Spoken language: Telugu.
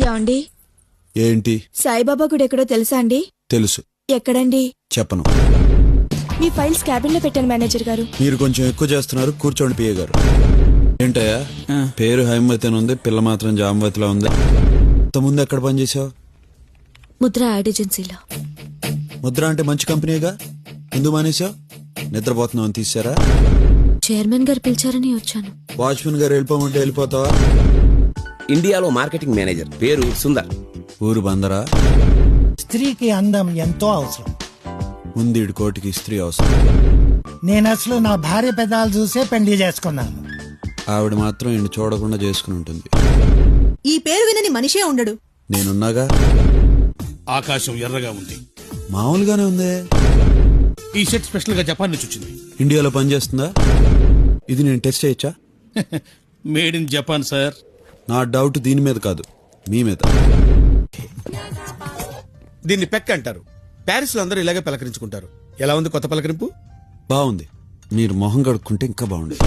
యాండి ఏంటి? సాయిబాబా గుడి ఎక్కడో తెలుసా అండి? తెలుసు. ఎక్కడండి? చెప్పను. మీ ఫైల్స్ క్యాబిన్ లో పెట్టాను మేనేజర్ గారు. మీరు కొంచెం ఎక్కువ చేస్తున్నారు. కూర్చోండి పిఏ గారు. ఏంటయ్యా పేరు హైమవతి అని ఉంది, పిల్ల మాత్రం జామవతిలో ఉంది. ముందు ఎక్కడ పనిచేసావు? ముద్ర యాడ్ ఏజెన్సీలో. ముద్ర అంటే మంచి కంపెనీగా, ఎందుకు మానేసావు? నిద్రపోతున్నావు అని తీసారా? చైర్మన్ గారు పిలిచారని వచ్చాను. వాచ్మెన్ గారు వెళ్ళిపోమంటే వెళ్ళిపోతావా? ఇండియాలో మార్కెటింగ్ మేనేజర్, పేరు సుందర్. ఊరు బందరా? స్త్రీకి అందం ఎంతో అవసరం. ముందు ఈడు కోటికి స్త్రీ అవసరం. నేను అసలు నా భార్య పెదాలు చూసే పెళ్లి చేసుకున్నాను. ఆవిడ మాత్రం ఈయన చూడకుండా చేసుకుని ఉంటుంది. ఈ పేరు వినని మనిషే ఉండడు. నేనున్నాగా. ఆకాశం ఎర్రగా ఉంది. మామూలుగానే ఉంది. ఈ సెట్ స్పెషల్ గా జపాన్ నుంచి వచ్చింది. ఇండియాలో పనిచేస్తుందా? ఇది నేను టెస్ట్ చేయొచ్చా? Made in Japan sir. నా డౌట్ దీని మీద కాదు, మీ మీద. దీన్ని పెక్ అంటారు. ప్యారిస్ లో అందరూ ఇలాగే పలకరించుకుంటారు. ఎలా ఉంది కొత్త పలకరింపు? బాగుంది. మీరు మొహం కడుక్కుంటే ఇంకా బాగుండేది.